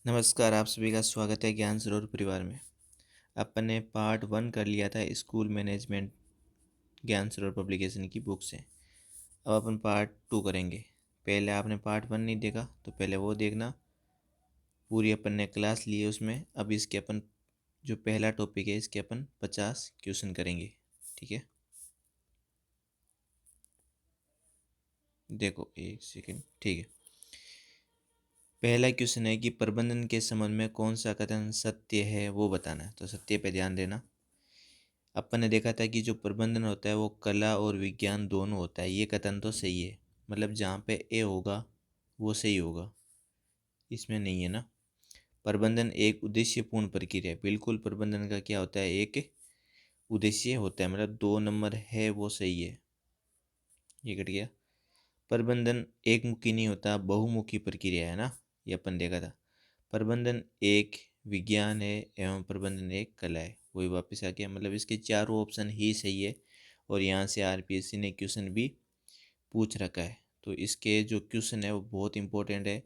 नमस्कार, आप सभी का स्वागत है ज्ञान सरोवर परिवार में। अपन ने पार्ट 1 कर लिया था स्कूल मैनेजमेंट ज्ञान सरोवर पब्लिकेशन की बुक से। अब अपन पार्ट 2 करेंगे। पहले आपने पार्ट 1 नहीं देखा तो पहले वो देखना। पूरी अपन ने क्लास ली है उसमें। अब इसके अपन जो पहला टॉपिक है इसके अपन 50 क्वेश्चन करेंगे। ठीक है, देखो एक सेकेंड। ठीक है, पहला क्वेश्चन है कि प्रबंधन के संबंध में कौन सा कथन सत्य है वो बताना है। तो सत्य पे ध्यान देना। अपन ने देखा था कि जो प्रबंधन होता है वो कला और विज्ञान दोनों होता है। ये कथन तो सही है, मतलब जहाँ पे ए होगा वो सही होगा, इसमें नहीं है ना। प्रबंधन एक उद्देश्यपूर्ण प्रक्रिया है। बिल्कुल, प्रबंधन का क्या होता है, एक उद्देश्य होता है, मतलब 2 नंबर है वो सही है। ये कट गया। प्रबंधन एक मुखी नहीं होता, बहुमुखी प्रक्रिया है ना, ये अपन देखा था। प्रबंधन एक विज्ञान है एवं प्रबंधन एक कला है। वही वापस आ गया, मतलब इसके चारों ऑप्शन ही सही है। और यहाँ से आरपीएससी ने क्वेश्चन भी पूछ रखा है, तो इसके जो क्वेश्चन है वो बहुत इंपॉर्टेंट है।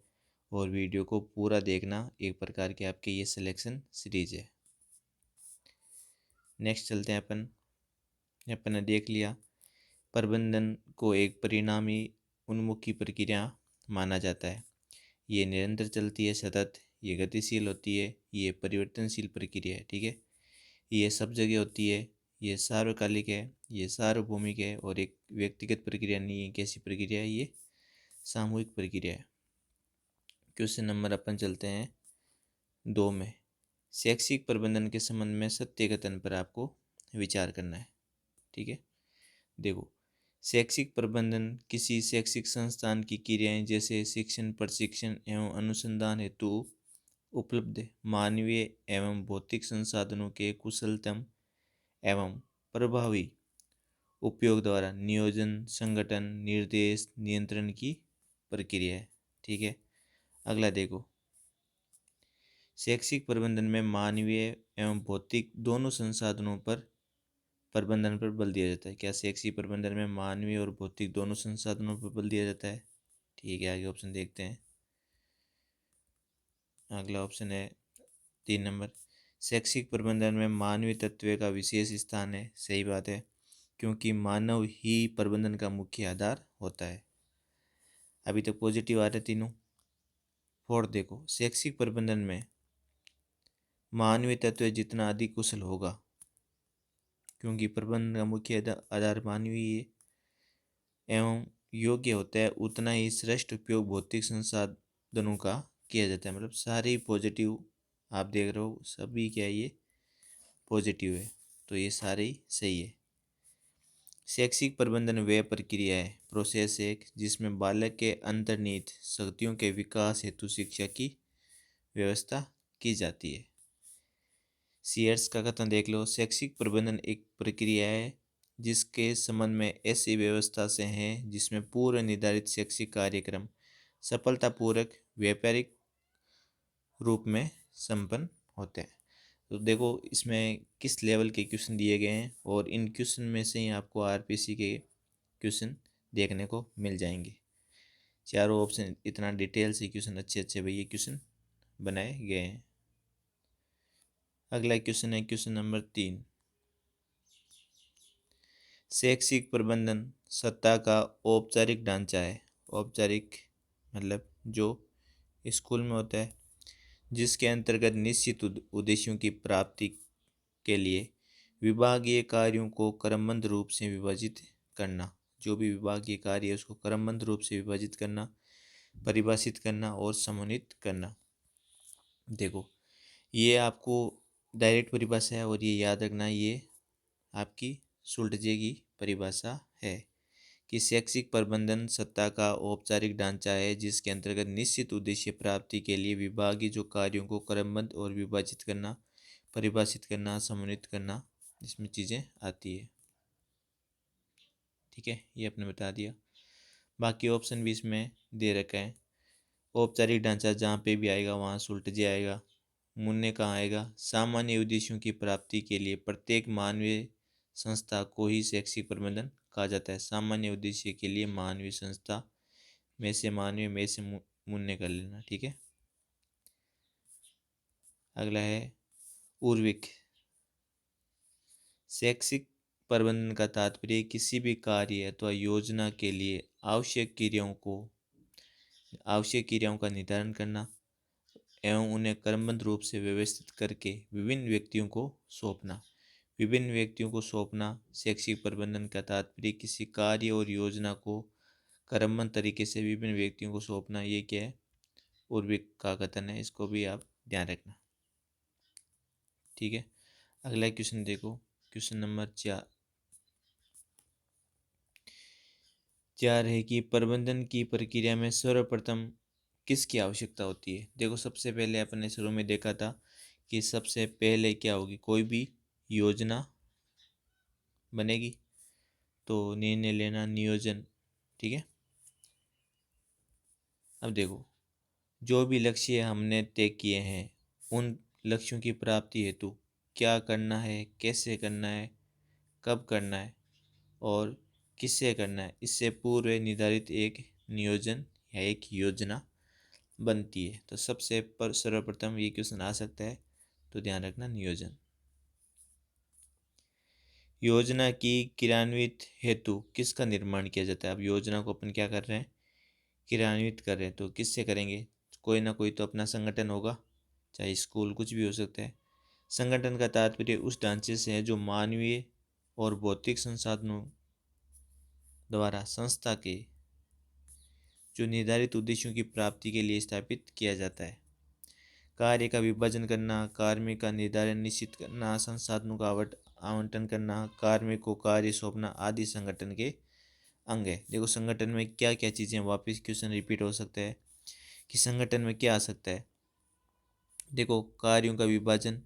और वीडियो को पूरा देखना, एक प्रकार के आपके ये सिलेक्शन सीरीज है। नेक्स्ट चलते हैं अपन। अपन ने देख लिया प्रबंधन को एक परिणामी उन्मुखी प्रक्रिया माना जाता है। ये निरंतर चलती है, सतत, ये गतिशील होती है, ये परिवर्तनशील प्रक्रिया है। ठीक है, ये सब जगह होती है, ये सार्वकालिक है, ये सार्वभौमिक है, और एक व्यक्तिगत प्रक्रिया नहीं है। कैसी प्रक्रिया है ये, सामूहिक प्रक्रिया है। क्वेश्चन नंबर अपन चलते हैं 2 में। शैक्षिक प्रबंधन के संबंध में सत्य कथन पर आपको विचार करना है। ठीक है, देखो, शैक्षिक प्रबंधन किसी शैक्षिक संस्थान की क्रियाएं जैसे शिक्षण, प्रशिक्षण एवं अनुसंधान हेतु उपलब्ध मानवीय एवं भौतिक संसाधनों के कुशलतम एवं प्रभावी उपयोग द्वारा नियोजन, संगठन, निर्देश, नियंत्रण की प्रक्रिया है। ठीक है, अगला देखो, शैक्षिक प्रबंधन में मानवीय एवं भौतिक दोनों संसाधनों पर प्रबंधन पर बल दिया जाता है। क्या शैक्षिक प्रबंधन में मानवीय और भौतिक दोनों संसाधनों पर बल दिया जाता है? ठीक है, आगे ऑप्शन देखते हैं। अगला ऑप्शन है 3 नंबर, शैक्षिक प्रबंधन में मानवीय तत्व का विशेष स्थान है। सही बात है, क्योंकि मानव ही प्रबंधन का मुख्य आधार होता है। अभी तक पॉजिटिव आ रहे तीनों। फोर्थ देखो, शैक्षिक प्रबंधन में मानवीय तत्व जितना अधिक कुशल होगा, क्योंकि प्रबंधन का मुख्य आधार मानवीय एवं योग्य होता है, उतना ही श्रेष्ठ उपयोग भौतिक संसाधनों का किया जाता है। मतलब सारे पॉजिटिव आप देख रहे हो, सभी क्या है ये पॉजिटिव है, तो ये सारे ही सही है। शैक्षिक प्रबंधन वह प्रक्रिया है, प्रोसेस है, जिसमें बालक के अंतर्निहित शक्तियों के विकास हेतु शिक्षा की व्यवस्था की जाती है। सीएर्स का कथन देख लो, शैक्षिक प्रबंधन एक प्रक्रिया है जिसके संबंध में ऐसी व्यवस्था से हैं जिसमें पूर्व निर्धारित शैक्षिक कार्यक्रम सफलतापूर्वक व्यापारिक रूप में संपन्न होते हैं। तो देखो इसमें किस लेवल के क्वेश्चन दिए गए हैं, और इन क्वेश्चन में से ही आपको आरपीसी के क्वेश्चन देखने को मिल जाएंगे। चारों ऑप्शन इतना डिटेल से क्वेश्चन, अच्छे अच्छे भैया क्वेश्चन बनाए गए हैं। अगला क्वेश्चन है क्वेश्चन नंबर 3। शैक्षिक प्रबंधन सत्ता का औपचारिक ढांचा है। औपचारिक मतलब जो स्कूल में होता है, जिसके अंतर्गत निश्चित उद्देश्यों की प्राप्ति के लिए विभागीय कार्यों को क्रमबद्ध रूप से विभाजित करना। जो भी विभागीय कार्य है उसको क्रमबद्ध रूप से विभाजित करना, परिभाषित करना और समन्वित करना। देखो, ये आपको डायरेक्ट परिभाषा है, और ये याद रखना, ये आपकी सुलझे की परिभाषा है कि शैक्षिक प्रबंधन सत्ता का औपचारिक ढांचा है जिसके अंतर्गत निश्चित उद्देश्य प्राप्ति के लिए विभागीय जो कार्यों को क्रमबद्ध और विभाजित करना, परिभाषित करना, समन्वित करना, इसमें चीज़ें आती है। ठीक है, ये आपने बता दिया। बाकी ऑप्शन भी इसमें दे रखा है। औपचारिक ढांचा जहाँ पे भी आएगा वहाँ सुलझे आएगा। मुन्ने कहाँ आएगा, सामान्य उद्देश्यों की प्राप्ति के लिए प्रत्येक मानवीय संस्था को ही शैक्षिक प्रबंधन कहा जाता है। सामान्य उद्देश्य के लिए मानवीय संस्था में से मानवीय में से मुन्ने कर लेना। ठीक है, अगला है उर्विक। शैक्षिक प्रबंधन का तात्पर्य किसी भी कार्य अथवा योजना के लिए आवश्यक क्रियाओं का निर्धारण करना एवं उन्हें क्रमबद्ध रूप से व्यवस्थित करके विभिन्न व्यक्तियों को सौंपना। विभिन्न व्यक्तियों को सौंपना। शैक्षिक प्रबंधन का तात्पर्य किसी कार्य और योजना को क्रमबद्ध तरीके से विभिन्न व्यक्तियों को सौंपना। ये क्या है? उर्विक का कथन है, इसको भी आप ध्यान रखना। ठीक है, अगला क्वेश्चन देखो, क्वेश्चन नंबर 4 है कि प्रबंधन की प्रक्रिया में सर्वप्रथम किसकी आवश्यकता होती है? देखो, सबसे पहले अपन ने शुरू में देखा था कि सबसे पहले क्या होगी, कोई भी योजना बनेगी तो निर्णय लेना, नियोजन। ठीक है, अब देखो, जो भी लक्ष्य हमने तय किए हैं उन लक्ष्यों की प्राप्ति हेतु क्या करना है, कैसे करना है, कब करना है और किससे करना है, इससे पूर्व निर्धारित एक नियोजन या एक योजना बनती है। तो सबसे सर्वप्रथम ये क्वेश्चन आ सकता है, तो ध्यान रखना, नियोजन। योजना की क्रियान्वित हेतु किसका निर्माण किया जाता है? अब योजना को अपन क्या कर रहे हैं, क्रियान्वित कर रहे हैं, तो किससे करेंगे? कोई ना कोई तो अपना संगठन होगा, चाहे स्कूल, कुछ भी हो सकता है। संगठन का तात्पर्य उस ढांचे से है जो मानवीय और भौतिक संसाधनों द्वारा संस्था के जो निर्धारित उद्देश्यों की प्राप्ति के लिए स्थापित किया जाता है। कार्य का विभाजन करना, कार्मिक का निर्धारण निश्चित करना, संसाधनों का आवंटन करना, कार्मिक को कार्य सौंपना आदि संगठन के अंग है। देखो, संगठन में क्या क्या चीज़ें, वापस क्वेश्चन रिपीट हो सकता है कि संगठन में क्या आ सकता है। देखो, कार्यों का विभाजन,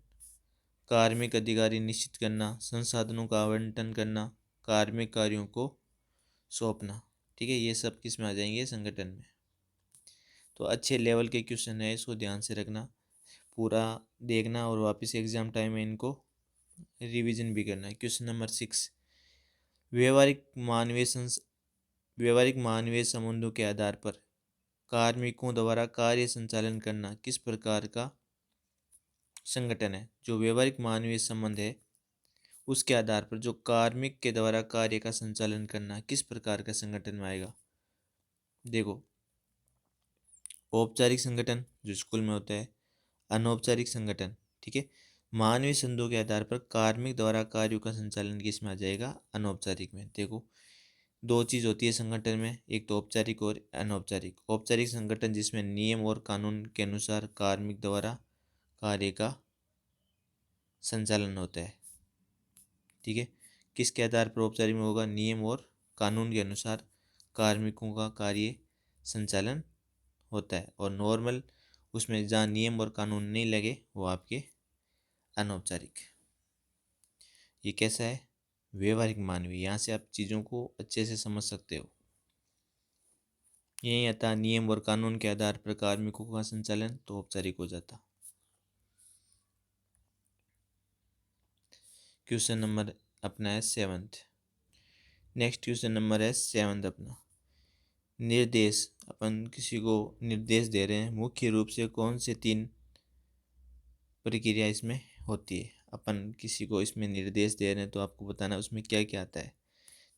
कार्मिक अधिकारी निश्चित करना, संसाधनों का आवंटन करना, कार्मिक कार्यों को सौंपना। ठीक है, ये सब किस में आ जाएंगे, संगठन में। तो अच्छे लेवल के क्वेश्चन है, इसको ध्यान से रखना, पूरा देखना और वापस एग्जाम टाइम में इनको रिवीजन भी करना है। क्वेश्चन नंबर 6, व्यवहारिक मानवीय संबंधों के आधार पर कार्मिकों द्वारा कार्य संचालन करना किस प्रकार का संगठन है? जो व्यवहारिक मानवीय संबंध है उसके आधार पर जो कार्मिक के द्वारा कार्य का संचालन करना किस प्रकार का संगठन में आएगा? देखो, औपचारिक संगठन जो स्कूल में होता है, अनौपचारिक संगठन। ठीक है, मानवीय संबंधों के आधार पर कार्मिक द्वारा कार्यों का संचालन किस में आ जाएगा? अनौपचारिक में। देखो, दो चीज़ होती है संगठन में, एक तो औपचारिक और अनौपचारिक। औपचारिक संगठन जिसमें नियम और कानून के अनुसार कार्मिक द्वारा कार्य का संचालन होता है। ठीक है, किसके आधार पर औपचारिक में होगा? नियम और कानून के अनुसार कार्मिकों का कार्य संचालन होता है। और नॉर्मल उसमें जहाँ नियम और कानून नहीं लगे वो आपके अनौपचारिक। ये कैसा है? व्यवहारिक मानवीय। यहाँ से आप चीज़ों को अच्छे से समझ सकते हो। यही आता नियम और कानून के आधार पर कार्मिकों का संचालन, तो औपचारिक हो जाता। क्वेश्चन नंबर अपना है 7th। नेक्स्ट क्वेश्चन नंबर है 7th अपना, निर्देश। अपन किसी को निर्देश दे रहे हैं, मुख्य रूप से कौन से 3 प्रक्रिया इसमें होती है? अपन किसी को इसमें निर्देश दे रहे हैं तो आपको बताना उसमें क्या क्या आता है।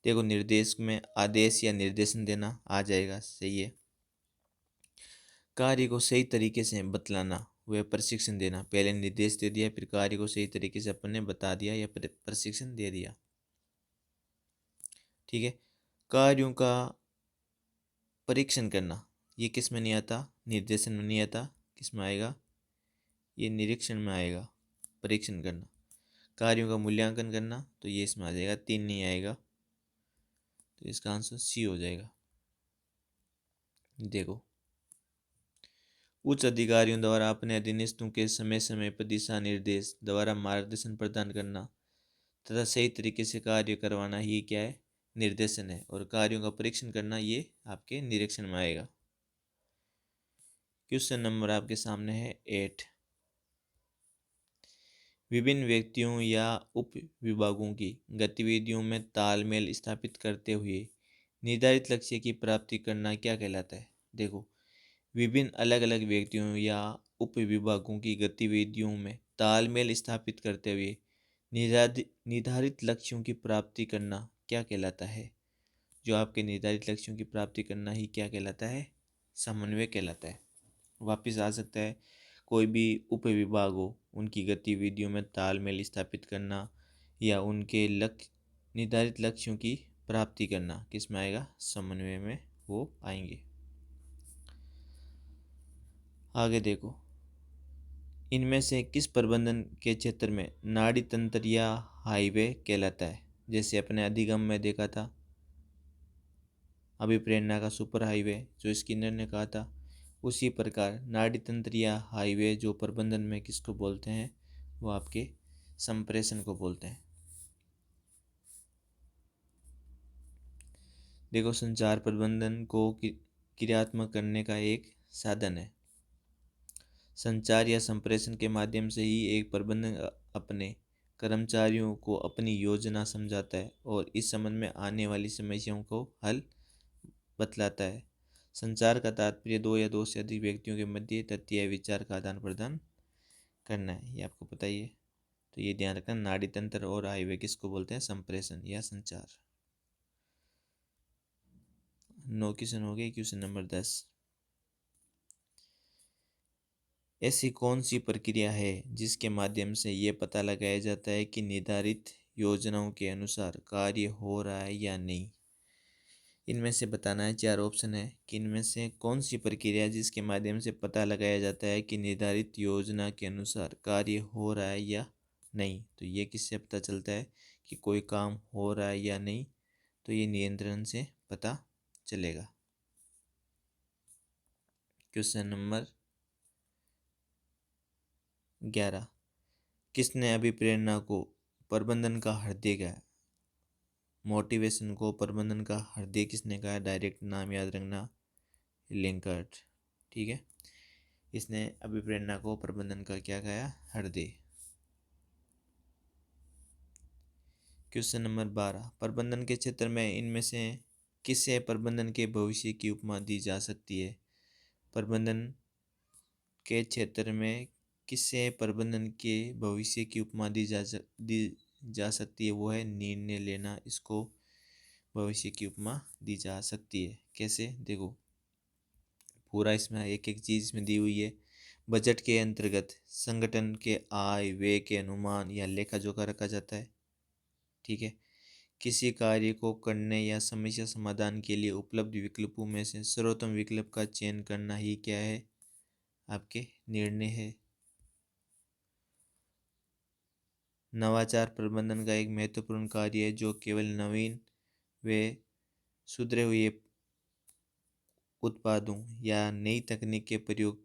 देखो, निर्देश में आदेश या निर्देशन देना आ जाएगा, सही है। कार्य को सही तरीके से बतलाना, वह प्रशिक्षण देना। पहले निर्देश दे दिया, फिर कार्य को सही तरीके से अपन ने बता दिया या प्रशिक्षण दे दिया। ठीक है, कार्यों का परीक्षण करना, ये किस में नहीं आता? निर्देशन में नहीं आता। किस में आएगा? ये निरीक्षण में आएगा। परीक्षण करना। कार्यों का मूल्यांकन करना, तो ये इसमें आ जाएगा, 3 नहीं आएगा, तो इसका आंसर सी हो जाएगा। देखो, उच्च अधिकारियों द्वारा अपने अधीनस्थों के समय समय पर दिशा निर्देश द्वारा मार्गदर्शन प्रदान करना तथा सही तरीके से कार्य करवाना ही क्या है? निर्देशन है। और कार्यों का परीक्षण करना ये आपके निरीक्षण में आएगा। क्वेश्चन नंबर आपके सामने है 8, विभिन्न व्यक्तियों या उप विभागों की गतिविधियों में तालमेल स्थापित करते हुए निर्धारित लक्ष्य की प्राप्ति करना क्या कहलाता है? देखो, विभिन्न अलग अलग व्यक्तियों या उप विभागों की गतिविधियों में तालमेल स्थापित करते हुए निर्धारित लक्ष्यों की प्राप्ति करना क्या कहलाता है? जो आपके निर्धारित लक्ष्यों की प्राप्ति करना ही क्या कहलाता है? समन्वय कहलाता है। वापस आ सकता है, कोई भी उप विभाग हो उनकी गतिविधियों में तालमेल स्थापित करना या उनके लक्ष्य निर्धारित लक्ष्यों की प्राप्ति करना किस में आएगा? समन्वय में वो आएंगे। आगे देखो, इनमें से किस प्रबंधन के क्षेत्र में नाड़ी तंत्र या हाईवे कहलाता है? जैसे अपने अधिगम में देखा था अभिप्रेरणा का सुपर हाईवे जो स्किनर ने कहा था, उसी प्रकार नाड़ी तंत्र या हाईवे जो प्रबंधन में किसको बोलते हैं? वो आपके संप्रेषण को बोलते हैं। देखो, संचार प्रबंधन को क्रियात्मक करने का एक साधन है। संचार या संप्रेषण के माध्यम से ही एक प्रबंधक अपने कर्मचारियों को अपनी योजना समझाता है और इस संबंध में आने वाली समस्याओं को हल बतलाता है। संचार का तात्पर्य दो या दो से अधिक व्यक्तियों के मध्य तथ्य या विचार का आदान प्रदान करना है, ये आपको पता ही है। तो ये ध्यान रखना, नाड़ी तंत्र और हाईवे किसको बोलते हैं? संप्रेषण या संचार। 9 क्वेश्चन हो गए। क्वेश्चन नंबर 10, ऐसी कौन सी प्रक्रिया है जिसके माध्यम से ये पता लगाया जाता है कि निर्धारित योजनाओं के अनुसार कार्य हो रहा है या नहीं? इनमें से बताना है, 4 ऑप्शन है कि इनमें से कौन सी प्रक्रिया जिसके माध्यम से पता लगाया जाता है कि निर्धारित योजना के अनुसार कार्य हो रहा है या नहीं। तो ये किससे पता चलता है कि कोई काम हो रहा है या नहीं? तो ये नियंत्रण से पता चलेगा। क्वेश्चन नंबर 11, किसने अभिप्रेरणा को प्रबंधन का हृदय कहा? मोटिवेशन को प्रबंधन का हृदय किसने कहा? डायरेक्ट नाम याद रखना, लिंकर्ट। ठीक है, इसने अभिप्रेरणा को प्रबंधन का क्या कहा? हृदय। क्वेश्चन नंबर 12, प्रबंधन के क्षेत्र में इनमें से किससे प्रबंधन के भविष्य की उपमा दी जा सकती है? प्रबंधन के क्षेत्र में किससे प्रबंधन के भविष्य की उपमा दी जा सकती है? वो है निर्णय लेना, इसको भविष्य की उपमा दी जा सकती है। कैसे? देखो, पूरा इसमें एक एक चीज़ इसमें दी हुई है। बजट के अंतर्गत संगठन के आय व्यय के अनुमान या लेखा जोखा रखा जाता है। ठीक है, किसी कार्य को करने या समस्या समाधान के लिए उपलब्ध विकल्पों में से सर्वोत्तम विकल्प का चयन करना ही क्या है? आपके निर्णय है। नवाचार प्रबंधन का एक महत्वपूर्ण कार्य है जो केवल नवीन व सुधरे हुए उत्पादों या नई तकनीक के प्रयोग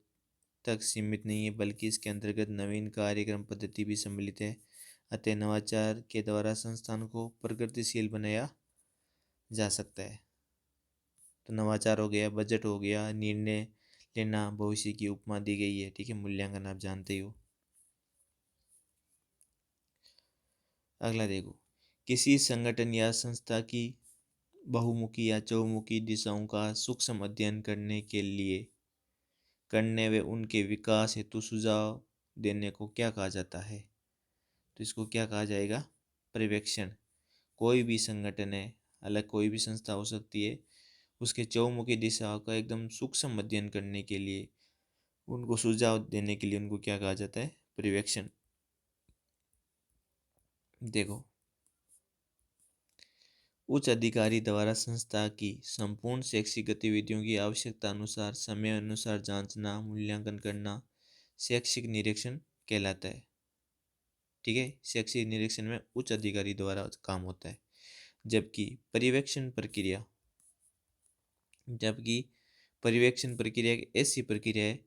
तक सीमित नहीं है, बल्कि इसके अंतर्गत नवीन कार्यक्रम पद्धति भी सम्मिलित है। अतः नवाचार के द्वारा संस्थान को प्रगतिशील बनाया जा सकता है। तो नवाचार हो गया, बजट हो गया, निर्णय लेना, भविष्य की उपमा दी गई है। ठीक है, मूल्यांकन आप जानते ही हो। अगला देखो, किसी संगठन या संस्था की बहुमुखी या चहुमुखी दिशाओं का सूक्ष्म अध्ययन करने व उनके विकास हेतु सुझाव देने को क्या कहा जाता है? तो इसको क्या कहा जाएगा? पर्यवेक्षण। कोई भी संगठन है, अलग कोई भी संस्था हो सकती है, उसके चहुमुखी दिशाओं का एकदम सूक्ष्म अध्ययन करने के लिए, उनको सुझाव देने के लिए उनको क्या कहा जाता है? पर्यवेक्षण। देखो, उच्च अधिकारी द्वारा संस्था की संपूर्ण शैक्षिक गतिविधियों की आवश्यकता अनुसार समय अनुसार जांचना, मूल्यांकन करना शैक्षिक निरीक्षण कहलाता है। ठीक है, शैक्षिक निरीक्षण में उच्च अधिकारी द्वारा काम होता है। जबकि पर्यवेक्षण प्रक्रिया एक ऐसी प्रक्रिया है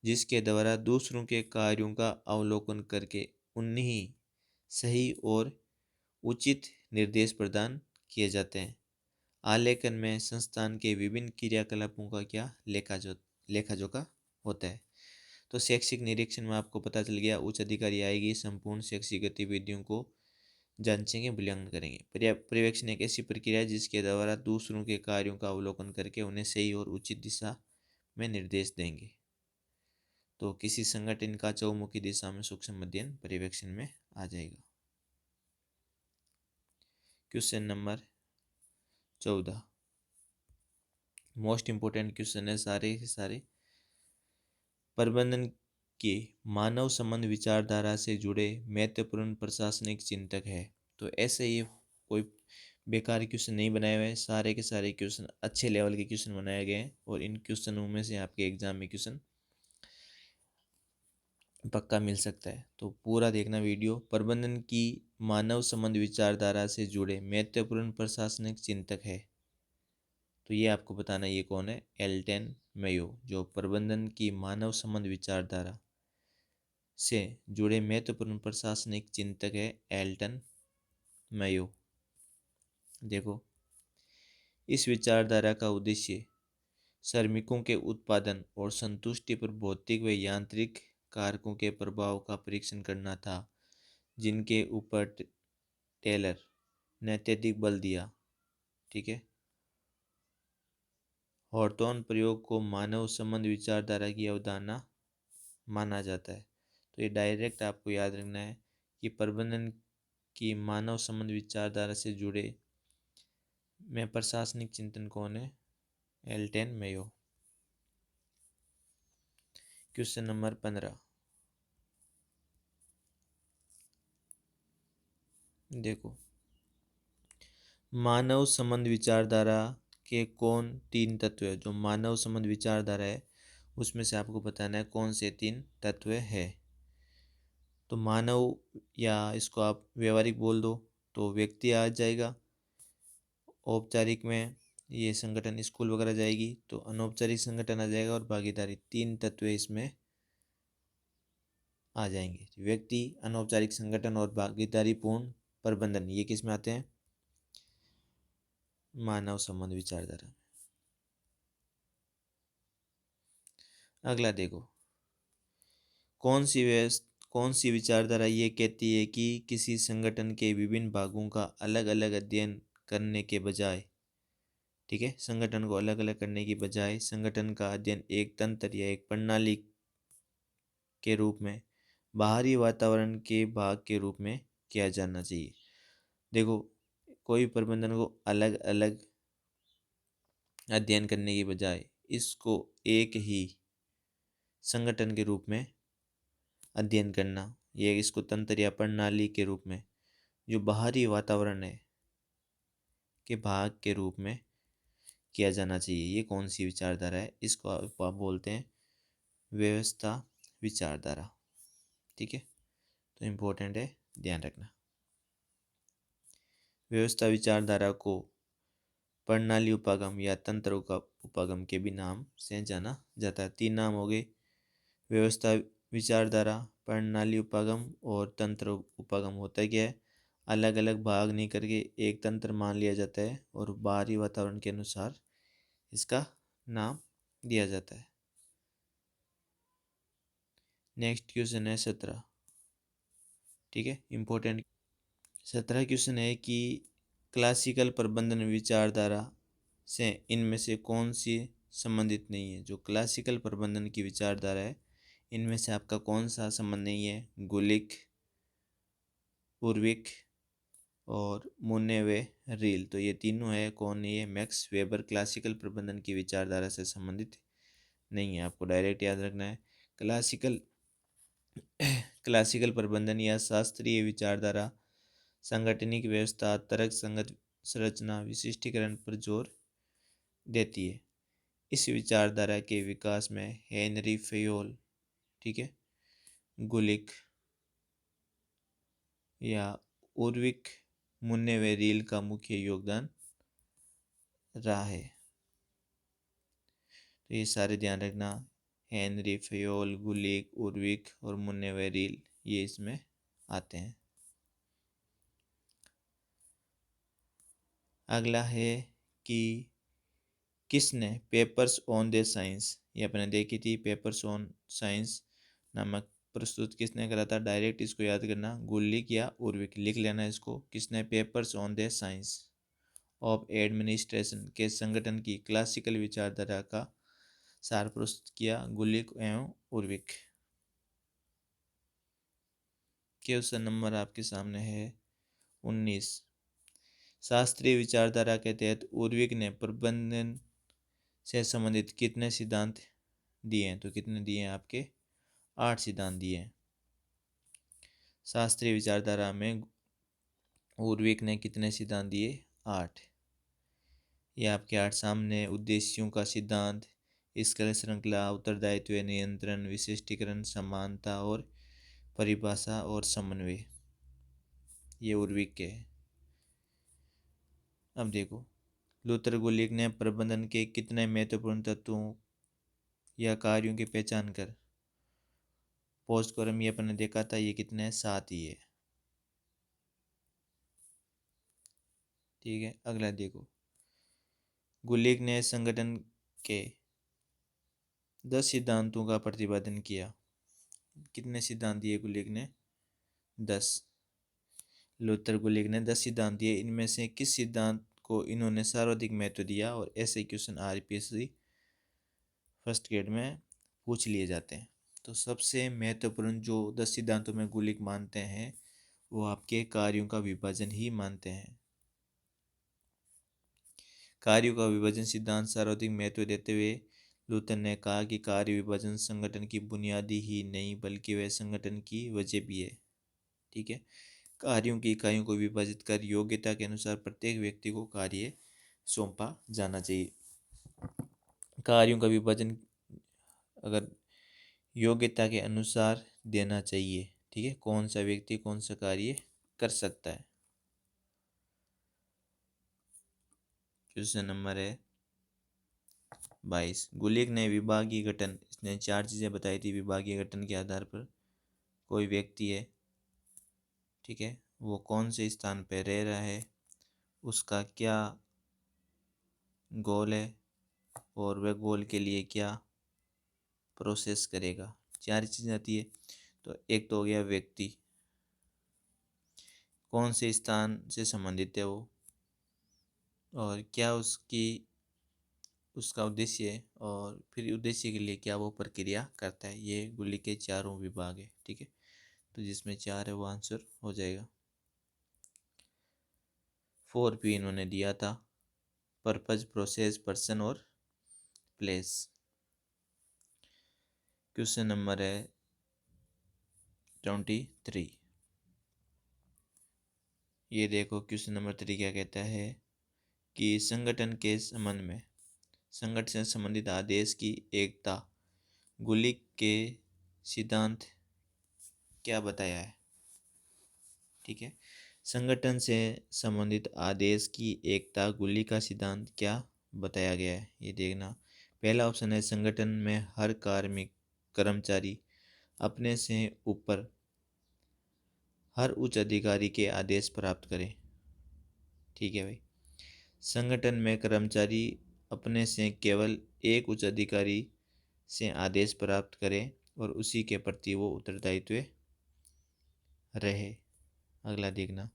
जिसके द्वारा दूसरों के कार्यों का अवलोकन करके उन्हें सही और उचित निर्देश प्रदान किए जाते हैं। आलेखन में संस्थान के विभिन्न क्रियाकलापों का क्या लेखा जोखा होता है। तो शैक्षिक निरीक्षण में आपको पता चल गया, उच्च अधिकारी आएगी, संपूर्ण शैक्षिक गतिविधियों को जांचेंगे, मूल्यांकन करेंगे। पर्यवेक्षण एक ऐसी प्रक्रिया है जिसके द्वारा दूसरों के कार्यों का अवलोकन करके उन्हें सही और उचित दिशा में निर्देश देंगे। तो किसी संगठन का चौमुखी दिशा में सूक्ष्म अध्ययन पर्यवेक्षण में आ जाएगा। Question number 14 most important question है सारे के सारे। प्रबंधन के मानव संबंध विचारधारा से जुड़े महत्वपूर्ण प्रशासनिक चिंतक है। तो ऐसे ये कोई बेकार क्वेश्चन नहीं बनाए हुए हैं, सारे के सारे क्वेश्चन अच्छे लेवल के क्वेश्चन बनाए गए हैं और इन क्वेश्चनों में से आपके एग्जाम में क्वेश्चन पक्का मिल सकता है। तो पूरा देखना वीडियो। प्रबंधन की मानव संबंध विचारधारा से जुड़े महत्वपूर्ण प्रशासनिक चिंतक है। तो ये आपको बताना ये कौन है, एल्टन मेयो, जो प्रबंधन की मानव संबंध विचारधारा से जुड़े महत्वपूर्ण प्रशासनिक चिंतक है एल्टन मेयो। देखो, इस विचारधारा का उद्देश्य श्रमिकों के उत्पादन और संतुष्टि पर भौतिक व यांत्रिक कारकों के प्रभाव का परीक्षण करना था, जिनके ऊपर टेलर ने अत्यधिक बल दिया। ठीक है। हॉर्टॉन प्रयोग को मानव संबंध विचारधारा की अवधारणा माना जाता है। तो ये डायरेक्ट आपको याद रखना है कि प्रबंधन की मानव संबंध विचारधारा से जुड़े में प्रशासनिक चिंतन कौन है, एल्टन मेयो। क्वेश्चन नंबर 15 देखो, मानव संबंध विचारधारा के कौन 3 तत्व है। जो मानव संबंध विचारधारा है उसमें से आपको बताना है कौन से 3 तत्व है। तो मानव, या इसको आप व्यवहारिक बोल दो तो व्यक्ति आ जाएगा, औपचारिक में ये संगठन स्कूल वगैरह जाएगी, तो अनौपचारिक संगठन आ जाएगा, और भागीदारी। 3 तत्व इसमें आ जाएंगे। व्यक्ति, अनौपचारिक संगठन और भागीदारी पूर्ण प्रबंधन, ये किस में आते हैं, मानव संबंध विचारधारा। अगला देखो, कौन सी विचारधारा ये कहती है कि किसी संगठन के विभिन्न भागों का अलग अलग अध्ययन करने के बजाय, ठीक है, संगठन को अलग अलग करने की बजाय संगठन का अध्ययन एक तंत्र या एक प्रणाली के रूप में बाहरी वातावरण के भाग के रूप में किया जाना चाहिए। देखो, कोई प्रबंधन को अलग अलग अध्ययन करने की बजाय इसको एक ही संगठन के रूप में अध्ययन करना, ये इसको तंत्र या प्रणाली के रूप में जो बाहरी वातावरण है के भाग के रूप में किया जाना चाहिए। ये कौन सी विचारधारा है, इसको आप बोलते हैं व्यवस्था विचारधारा। ठीक है, तो इम्पोर्टेंट है, ध्यान रखना। व्यवस्था विचारधारा को प्रणाली उपागम या तंत्र उपागम के भी नाम से जाना जाता है। 3 नाम हो गए, व्यवस्था विचारधारा, प्रणाली उपागम और तंत्र उपागम। होता क्या है, अलग अलग भाग नहीं करके एक तंत्र मान लिया जाता है और बाहरी वातावरण के अनुसार इसका नाम दिया जाता है। नेक्स्ट क्वेश्चन है 17। ठीक है, इम्पोर्टेंट 17 क्वेश्चन है कि क्लासिकल प्रबंधन विचारधारा से इनमें से कौन सी संबंधित नहीं है। जो क्लासिकल प्रबंधन की विचारधारा है इनमें से आपका कौन सा संबंध नहीं है, गुलिक, उर्विक और मुन्ने रील। तो ये तीनों है, कौन नहीं है, मैक्स वेबर क्लासिकल प्रबंधन की विचारधारा से संबंधित नहीं है। आपको डायरेक्ट याद रखना है, क्लासिकल प्रबंधन या शास्त्रीय विचारधारा सांगठनिक व्यवस्था, तर्क संगत संरचना, विशिष्टीकरण पर जोर देती है। इस विचारधारा के विकास में हेनरी फेयोल, ठीक है, गुलिक या उर्विक, मुन्ने व रील का मुख्य योगदान रहा है। तो ये सारे ध्यान रखना, हेनरी फेयोल, गुलिक, उर्विक और मुन्ने व रील, ये इसमें आते हैं। अगला है कि किसने पेपर्स ऑन द साइंस, ये अपने देखी थी, पेपर्स ऑन साइंस नामक प्रस्तुत किसने करा था। डायरेक्ट इसको याद करना, गुलिक या उर्विक, लिख लेना इसको। किसने papers on the science of administration के संगठन की क्लासिकल विचारधारा का सार प्रस्तुत किया, गुलिक एवं उर्विक। क्वेश्चन नंबर आपके सामने है 19। शास्त्रीय विचारधारा के तहत उर्विक ने प्रबंधन से संबंधित कितने सिद्धांत दिए हैं? तो कितने दिए हैं आपके? 8 सिद्धांत दिए हैं। शास्त्रीय विचारधारा में उर्विक ने कितने सिद्धांत दिए? 8। ये आपके 8 सामने। उद्देश्यों का सिद्धांत, स्केल श्रृंखला, उत्तरदायित्व, नियंत्रण, विशिष्टीकरण, समानता और परिभाषा और समन्वय, ये उर्विक के हैं। अब देखो, लूथर गुलिक ने प्रबंधन के कितने महत्वपूर्ण तत्वों या कार्यों की पहचान कर पोस्ट कोरम ये अपन ने देखा था, ये कितने हैं? 7 ही है। ठीक है, अगला देखो, गुलिक ने संगठन के 10 सिद्धांतों का प्रतिपादन किया। कितने सिद्धांत दिए गुलिक ने? 10। लूथर गुलिक ने 10 सिद्धांत दिए। इनमें से किस सिद्धांत को इन्होंने सर्वाधिक महत्व दिया? और ऐसे क्वेश्चन आरपीएससी फर्स्ट ग्रेड में पूछ लिए जाते हैं। तो सबसे महत्वपूर्ण जो 10 सिद्धांतों में गुलिक मानते हैं वो आपके कार्यों का विभाजन ही मानते हैं। कार्यों का विभाजन सिद्धांत सर्वाधिक महत्व देते हुए लूथर ने कहा कि कार्य विभाजन संगठन की बुनियादी ही नहीं बल्कि वह संगठन की वजह भी है। ठीक है, कार्यों की इकाइयों को विभाजित कर योग्यता के अनुसार प्रत्येक व्यक्ति को कार्य सौंपा जाना चाहिए। कार्यों का विभाजन अगर योग्यता के अनुसार देना चाहिए। ठीक है, कौन सा व्यक्ति कौन सा कार्य कर सकता है। क्वेश्चन नंबर है 22। गुलिक ने विभागीय गठन, इसने 4 चीजें बताई थी। विभागीय गठन के आधार पर कोई व्यक्ति है, ठीक है, वो कौन से स्थान पर रह रहा है, उसका क्या गोल है और वह गोल के लिए क्या प्रोसेस करेगा। 4 चीज़ें आती है। तो एक तो हो गया व्यक्ति, कौन से स्थान से संबंधित है वो, और क्या उसका उद्देश्य है, और फिर उद्देश्य के लिए क्या वो प्रक्रिया करता है। ये गुलिक के चारों विभाग है। ठीक है, तो जिसमें 4 है वो आंसर हो जाएगा। 4P इन्होंने दिया था, पर्पज, प्रोसेस, पर्सन और प्लेस। क्वेश्चन नंबर है 23। ये देखो, क्वेश्चन नंबर 3 क्या कहता है कि संगठन के संबंध में संगठन से संबंधित आदेश की एकता, गुलिक के सिद्धांत क्या बताया है। ठीक है, संगठन से संबंधित आदेश की एकता, गुलिक का सिद्धांत क्या बताया गया है, ये देखना। पहला ऑप्शन है संगठन में हर कार्मिक कर्मचारी अपने से ऊपर हर उच्च अधिकारी के आदेश प्राप्त करे। ठीक है भाई, संगठन में कर्मचारी अपने से केवल एक उच्च अधिकारी से आदेश प्राप्त करे और उसी के प्रति वो उत्तरदायित्व रहे। अगला देखना,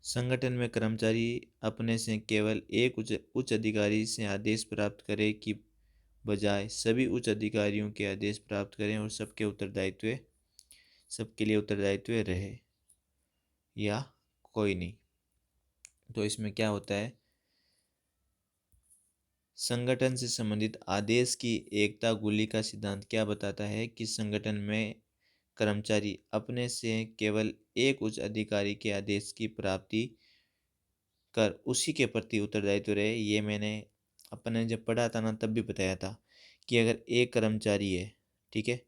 संगठन में कर्मचारी अपने से केवल एक उच्च अधिकारी से आदेश प्राप्त करे की बजाय सभी उच्च अधिकारियों के आदेश प्राप्त करें और सबके लिए उत्तरदायित्व रहे, या कोई नहीं। तो इसमें क्या होता है, संगठन से संबंधित आदेश की एकता, गुलिक का सिद्धांत क्या बताता है कि संगठन में कर्मचारी अपने से केवल एक उच्च अधिकारी के आदेश की प्राप्ति कर उसी के प्रति उत्तरदायित्व रहे। ये मैंने अपने जब पढ़ा था ना तब भी बताया था कि अगर एक कर्मचारी है, ठीक है,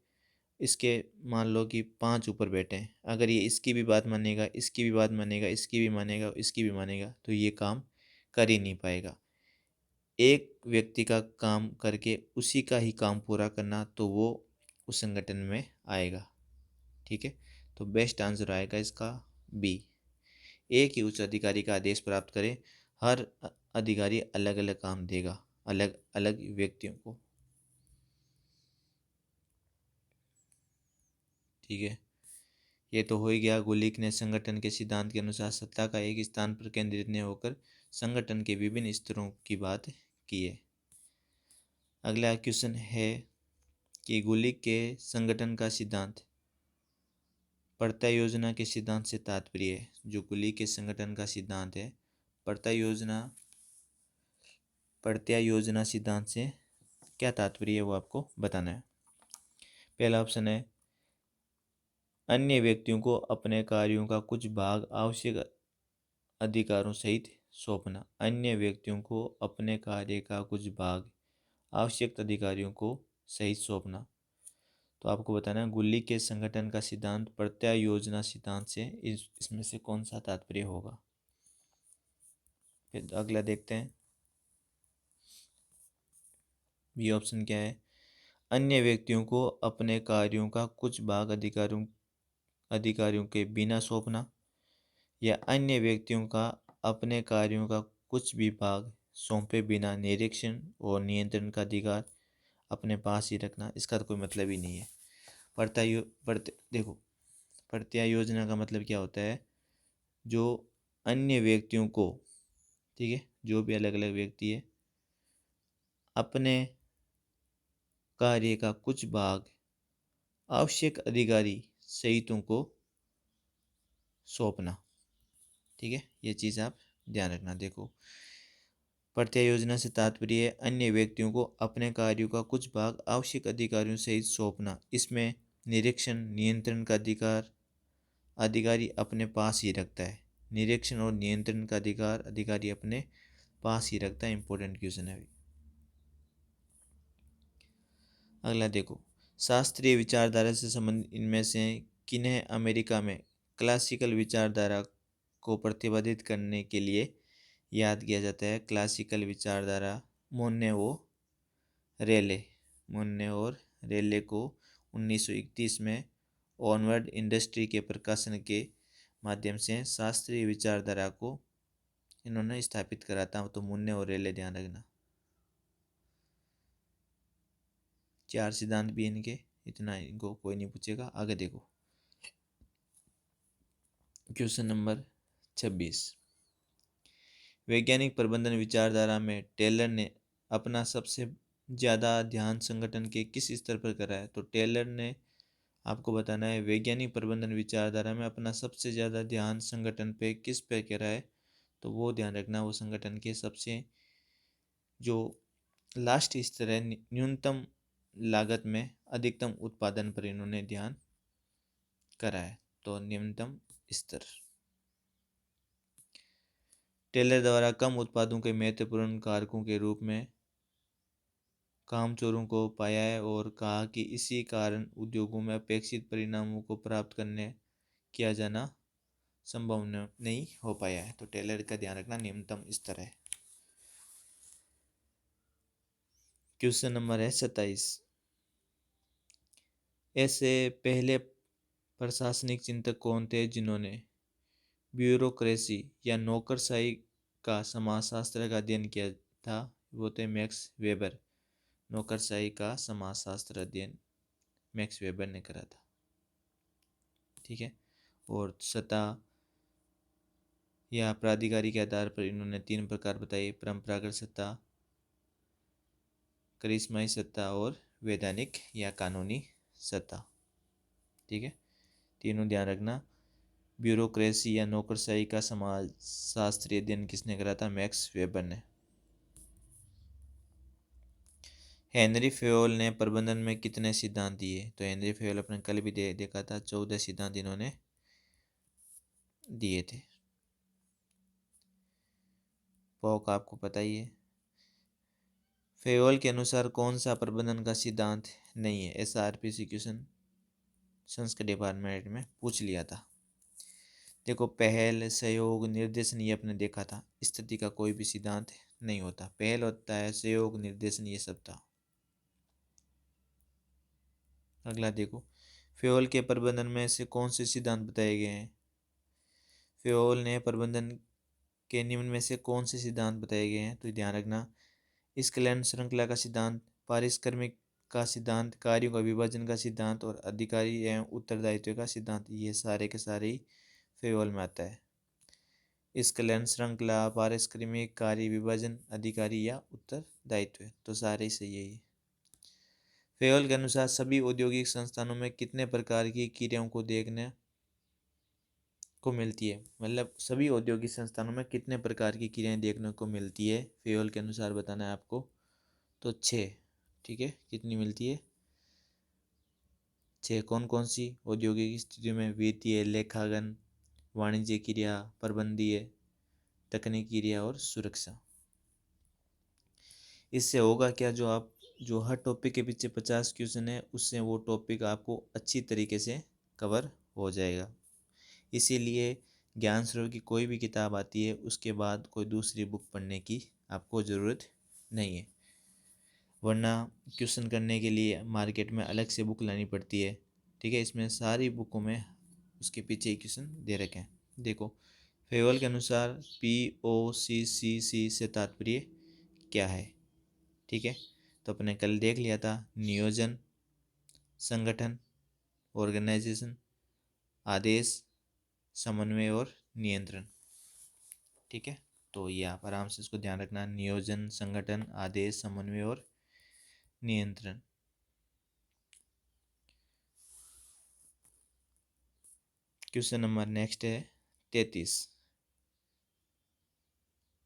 इसके मान लो कि 5 ऊपर बैठे हैं, अगर ये इसकी भी बात मानेगा, इसकी भी बात मानेगा, इसकी भी मानेगा, इसकी भी मानेगा, तो ये काम कर ही नहीं पाएगा। एक व्यक्ति का काम करके उसी का ही काम पूरा करना, तो वो उस संगठन में आएगा। ठीक है, तो बेस्ट आंसर आएगा इसका बी। एक ही उच्च अधिकारी का आदेश प्राप्त करे, हर अधिकारी अलग अलग काम देगा अलग अलग व्यक्तियों को। ठीक है, ये तो हो ही गया। गुलिक ने संगठन के सिद्धांत के अनुसार सत्ता का एक स्थान पर केंद्रित न होकर संगठन के विभिन्न स्तरों की बात की है। अगला क्वेश्चन है कि गुलिक के संगठन का सिद्धांत पर्याय योजना के सिद्धांत से तात्पर्य है, जो कुली के संगठन का सिद्धांत है, पर्याय योजना सिद्धांत से क्या तात्पर्य है वो आपको बताना है। पहला ऑप्शन है अन्य व्यक्तियों को अपने कार्यों का कुछ भाग आवश्यक अधिकारों सहित सौंपना। अन्य व्यक्तियों को अपने कार्य का कुछ भाग आवश्यक अधिकारियों को सहित सौंपना। तो आपको बताना है गुल्ली के संगठन का सिद्धांत पर्याय योजना सिद्धांत से इसमें से कौन सा तात्पर्य होगा। फिर अगला देखते हैं, बी ऑप्शन क्या है, अन्य व्यक्तियों को अपने कार्यों का कुछ भाग अधिकारियों के बिना सौंपना, या अन्य व्यक्तियों का अपने कार्यों का कुछ भी भाग सौंपे बिना निरीक्षण और नियंत्रण का अधिकार अपने पास ही रखना। इसका तो कोई मतलब ही नहीं है। देखो, पर्याय योजना का मतलब क्या होता है, जो अन्य व्यक्तियों को, ठीक है, जो भी अलग अलग व्यक्ति है, अपने कार्य का कुछ भाग आवश्यक अधिकारी सहितों को सौंपना। ठीक है, ये चीज़ आप ध्यान रखना। देखो, पर्याय योजना से तात्पर्य है अन्य व्यक्तियों को अपने कार्यों का कुछ भाग आवश्यक अधिकारियों सहित सौंपना। इसमें निरीक्षण नियंत्रण का अधिकारी अपने पास ही रखता है। निरीक्षण और नियंत्रण का अधिकार अधिकारी अपने पास ही रखता है। इंपॉर्टेंट क्वेश्चन है। अगला देखो, शास्त्रीय विचारधारा से संबंधित इनमें से किन्हें अमेरिका में क्लासिकल विचारधारा को प्रतिपादित करने के लिए याद किया जाता है। क्लासिकल विचारधारा मोन्ने और रेले को 1931 में ऑनवर्ड इंडस्ट्री के प्रकाशन के माध्यम से शास्त्रीय विचारधारा को इन्होंने स्थापित करा था। तो मोन्ने और रेले ध्यान रखना। 4 सिद्धांत भी इनके, इतना इनको कोई नहीं पूछेगा। आगे देखो, क्वेश्चन नंबर 26, वैज्ञानिक प्रबंधन विचारधारा में टेलर ने अपना सबसे ज़्यादा ध्यान संगठन के किस स्तर पर करा है। तो टेलर ने, आपको बताना है, वैज्ञानिक प्रबंधन विचारधारा में अपना सबसे ज़्यादा ध्यान संगठन पे किस पे करा है। तो वो ध्यान रखना, वो संगठन के सबसे जो लास्ट स्तर है, न्यूनतम लागत में अधिकतम उत्पादन पर इन्होंने ध्यान करा है। तो न्यूनतम स्तर। टेलर द्वारा कम उत्पादों के महत्वपूर्ण कारकों के रूप में कामचोरों को पाया है और कहा कि इसी कारण उद्योगों में अपेक्षित परिणामों को प्राप्त करने किया जाना संभव नहीं हो पाया है। तो टेलर का ध्यान रखना न्यूनतम स्तर है। क्वेश्चन नंबर है 27, ऐसे पहले प्रशासनिक चिंतक कौन थे जिन्होंने ब्यूरोक्रेसी या नौकरशाही का समाजशास्त्र का अध्ययन किया था। वो थे मैक्स वेबर। नौकरशाही का समाजशास्त्र अध्ययन मैक्स वेबर ने करा था। ठीक है, और सत्ता या प्राधिकारी के आधार पर इन्होंने 3 प्रकार बताए, परंपरागत सत्ता, करिश्माई सत्ता और वैधानिक या कानूनी सत्ता। ठीक है, तीनों ध्यान रखना। ब्यूरोक्रेसी या नौकरशाही का समाजशास्त्रीय अध्ययन किसने करा था। मैक्स वेबर ने। हेनरी फेयोल ने प्रबंधन में कितने सिद्धांत दिए। तो हेनरी फेयोल अपने कल भी देखा था, 14 सिद्धांत इन्होंने दिए थे। पॉक आपको पता ही है। फेयोल के अनुसार कौन सा प्रबंधन का सिद्धांत नहीं है। SRPC क्वेश्चन संस्कृत डिपार्टमेंट में पूछ लिया था। देखो, पहल, सहयोग, निर्देशन ये अपने देखा था। स्थिति का कोई भी सिद्धांत नहीं होता। पहल होता है, सहयोग, निर्देशन ये सब था। अगला देखो, फेयोल के प्रबंधन में से कौन से सिद्धांत बताए गए हैं। फेयोल ने प्रबंधन के निम्न में से कौन से सिद्धांत बताए गए हैं। तो ध्यान रखना, स्क्लेन श्रृंखला का सिद्धांत, पारिश्रमिक का सिद्धांत, कार्यों का विभाजन का सिद्धांत और अधिकारी एवं उत्तरदायित्व का सिद्धांत, ये सारे के सारे ही फेयोल में आता है। स्क्लेन श्रृंखला, पारिश्रमिक, कार्य विभाजन, अधिकारी या उत्तरदायित्व, तो सारे ही सही है। फेयोल के अनुसार सभी औद्योगिक संस्थानों में कितने प्रकार की क्रियाओं को देखने को मिलती है, मतलब सभी औद्योगिक संस्थानों में कितने प्रकार की क्रियाएं देखने को मिलती है फेयोल के अनुसार बताना है आपको। तो 6। ठीक है, कितनी मिलती है? 6। कौन कौन सी? औद्योगिक स्थितियों में वित्तीय, लेखांकन, वाणिज्य क्रिया, प्रबंधीय, तकनीकी क्रिया और सुरक्षा। इससे होगा क्या, जो हर टॉपिक के पीछे 50 क्वेश्चन है उससे वो टॉपिक आपको अच्छी तरीके से कवर हो जाएगा। इसीलिए ज्ञान सरोवर की कोई भी किताब आती है उसके बाद कोई दूसरी बुक पढ़ने की आपको ज़रूरत नहीं है, वरना क्वेश्चन करने के लिए मार्केट में अलग से बुक लानी पड़ती है। ठीक है, इसमें सारी बुकों में उसके पीछे क्वेश्चन दे रखे हैं। देखो, फेवल के अनुसार POCCC से तात्पर्य क्या है? ठीक है, तो अपने कल देख लिया था, नियोजन, संगठन, ऑर्गेनाइजेशन, आदेश, समन्वय और नियंत्रण। ठीक है, तो ये आप आराम से इसको ध्यान रखना, नियोजन, संगठन, आदेश, समन्वय और नियंत्रण। क्वेश्चन नंबर नेक्स्ट है 33।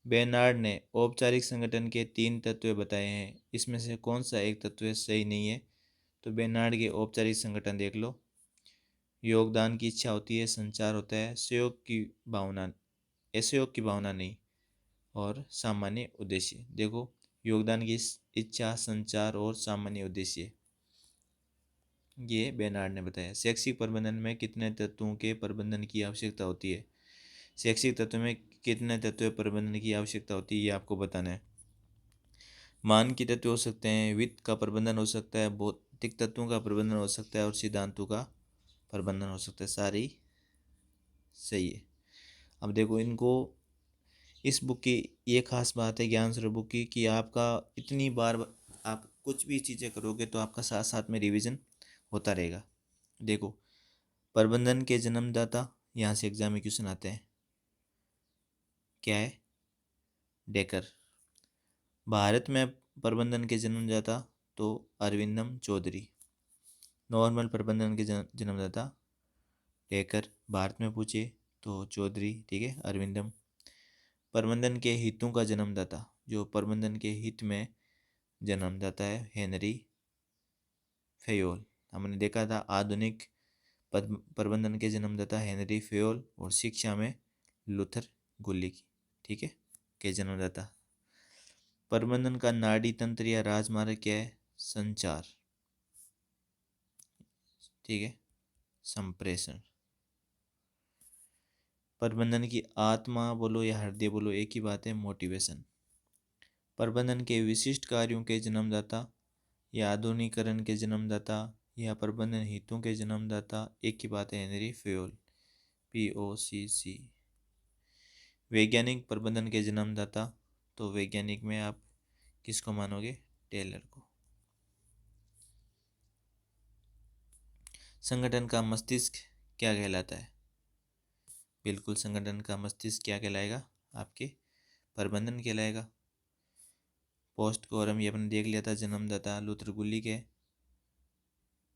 बेनार्ड ने औपचारिक संगठन के 3 तत्व बताए हैं, इसमें से कौन सा एक तत्व सही नहीं है? तो बेनार्ड के औपचारिक संगठन देख लो। योगदान की इच्छा होती है, संचार होता है, सहयोग की भावना, असहयोग की भावना नहीं, और सामान्य उद्देश्य। देखो, योगदान की इच्छा, संचार और सामान्य उद्देश्य, ये बेनार्ड ने बताया। शैक्षिक प्रबंधन में कितने तत्वों के प्रबंधन की आवश्यकता होती है? शैक्षिक तत्व में कितने तत्व प्रबंधन की आवश्यकता होती है, ये आपको बताना है। मान की तत्व हो सकते हैं, वित्त का प्रबंधन हो सकता है, भौतिक तत्वों का प्रबंधन हो सकता है और सिद्धांतों का प्रबंधन हो सकता है। सारी सही है। अब देखो, इनको इस बुक की ये खास बात है ज्ञान सरोवर बुक की, कि आपका इतनी बार आप कुछ भी चीज़ें करोगे तो आपका साथ साथ में रिवीजन होता रहेगा। देखो, प्रबंधन के जन्मदाता, यहाँ से एग्जाम में क्वेश्चन आते हैं, क्या है? डेकर। भारत में प्रबंधन के जन्मदाता, तो अरविंदम चौधरी। नॉर्मल प्रबंधन के जन्मदाता डेकर, भारत में पूछे तो चौधरी। ठीक है, अरविंदम। प्रबंधन के हितों का जन्मदाता, जो प्रबंधन के हित में जन्मदाता है, हेनरी फेयोल। हमने देखा था आधुनिक प्रबंधन के जन्मदाता हेनरी फेयोल, और शिक्षा में लूथर गुलिक। ठीक है, के जन्मदाता। प्रबंधन का नाड़ी तंत्र या राजमार्ग क्या है? संचार। ठीक है, संप्रेषण। प्रबंधन की आत्मा बोलो या हृदय बोलो, एक ही बात है, मोटिवेशन। प्रबंधन के विशिष्ट कार्यों के जन्मदाता या आधुनिकीकरण के जन्मदाता या प्रबंधन हितों के जन्मदाता, एक ही बात है, हेनरी फेयोल। POCC। वैज्ञानिक प्रबंधन के जन्मदाता, तो वैज्ञानिक में आप किसको मानोगे? टेलर को। संगठन का मस्तिष्क क्या कहलाता है? बिल्कुल, संगठन का मस्तिष्क क्या कहलाएगा? आपके प्रबंधन कहलाएगा। पोस्ट कोरम ये अपने देख लिया था, जन्मदाता लूथर गुलिक है,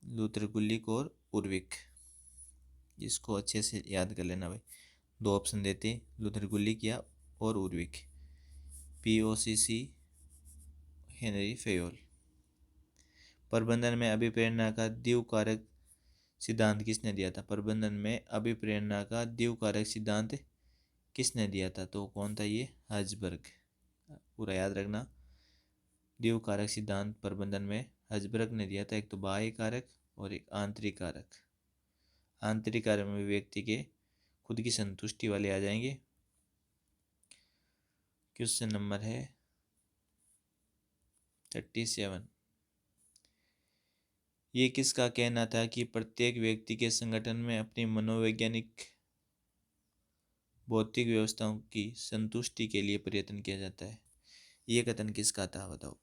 लूथर गुलिक और उर्विक। इसको अच्छे से याद कर लेना भाई, 2 ऑप्शन देते, लूथर गुलिक या और उर्विक। POCC Henry Fayol. प्रबंधन में अभिप्रेरणा का द्विकारक सिद्धांत किसने दिया था? प्रबंधन में अभिप्रेरणा का द्विकारक सिद्धांत किसने दिया था? तो कौन था ये? हर्ज़बर्ग। पूरा याद रखना, द्विकारक सिद्धांत प्रबंधन में हर्ज़बर्ग ने दिया था। एक तो बाह्य कारक और एक आंतरिक कारक। आंतरिक कारक में व्यक्ति के खुद की संतुष्टि वाले आ जाएंगे। क्वेश्चन नंबर है 37। ये किसका कहना था कि प्रत्येक व्यक्ति के संगठन में अपनी मनोवैज्ञानिक भौतिक व्यवस्थाओं की संतुष्टि के लिए प्रयत्न किया जाता है? ये कथन किसका था बताओ,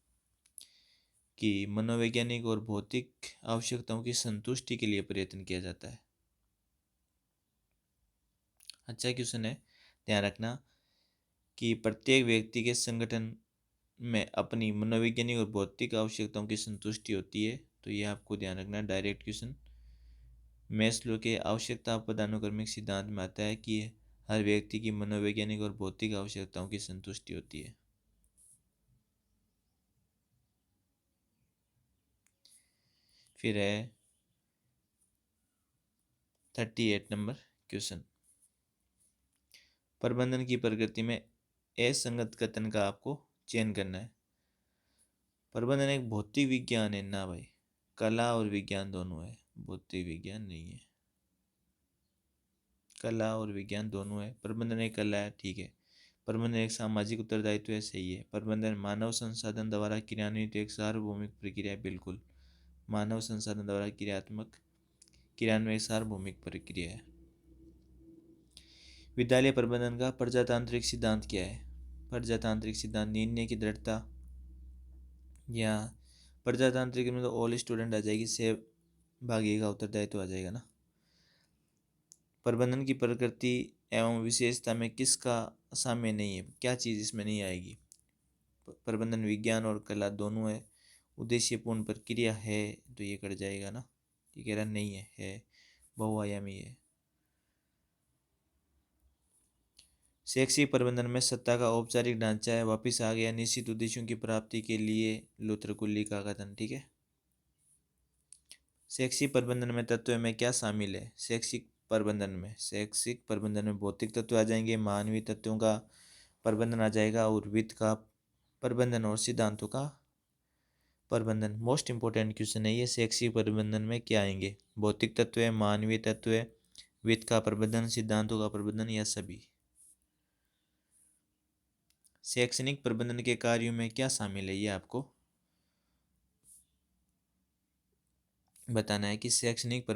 कि मनोवैज्ञानिक और भौतिक आवश्यकताओं की संतुष्टि के लिए प्रयत्न किया जाता है? अच्छा क्वेश्चन है, ध्यान रखना कि प्रत्येक व्यक्ति के संगठन में अपनी मनोवैज्ञानिक और भौतिक आवश्यकताओं की संतुष्टि होती है, तो ये आपको ध्यान रखना, डायरेक्ट क्वेश्चन मैस्लो के आवश्यकता पदानुक्रमिक सिद्धांत में आता है कि हर व्यक्ति की मनोवैज्ञानिक और भौतिक आवश्यकताओं की संतुष्टि होती है। फिर है 38 नंबर क्वेश्चन। प्रबंधन की प्रकृति में असंगत कथन का आपको चयन करना है। प्रबंधन एक भौतिक विज्ञान है ना भाई, कला और विज्ञान दोनों है, भौतिक विज्ञान नहीं है। कला और विज्ञान दोनों है। प्रबंधन एक कला है, ठीक है। प्रबंधन एक सामाजिक उत्तरदायित्व है, सही है। प्रबंधन मानव संसाधन द्वारा क्रियान्वित एक सार्वभौमिक प्रक्रिया है, बिल्कुल। मानव संसाधन द्वारा क्रियान्वयन एक सार्वभौमिक प्रक्रिया है। विद्यालय प्रबंधन का प्रजातांत्रिक सिद्धांत क्या है? प्रजातांत्रिक सिद्धांत निर्णय की दृढ़ता, या प्रजातांत्रिक में तो ऑल स्टूडेंट आ जाएगी, सहभागी का उत्तरदायित्व आ जाएगा ना। प्रबंधन की प्रकृति एवं विशेषता में किसका साम्य नहीं है? क्या चीज़ इसमें नहीं आएगी? प्रबंधन विज्ञान और कला दोनों है। उद्देश्यपूर्ण प्रक्रिया है तो ये कट जाएगा ना, ये कह रहा नहीं है बहुआयामी है। शैक्षिक प्रबंधन में सत्ता का औपचारिक ढांचा है, वापिस आ गया, निश्चित उद्देश्यों की प्राप्ति के लिए लूथरकुल्ली का कथन, ठीक है। शैक्षिक प्रबंधन में तत्व में क्या शामिल है? शैक्षिक प्रबंधन में भौतिक तत्व आ जाएंगे, मानवीय तत्वों का प्रबंधन आ जाएगा, और वित्त का प्रबंधन और सिद्धांतों का प्रबंधन। मोस्ट इंपॉर्टेंट क्वेश्चन है ये। शैक्षिक प्रबंधन में क्या आएंगे? भौतिक तत्व है, मानवीय तत्व है, वित्त का प्रबंधन, सिद्धांतों का प्रबंधन, या सभी। शैक्षणिक प्रबंधन के कार्यों में क्या शामिल है, ये आपको बताना है कि शैक्षणिक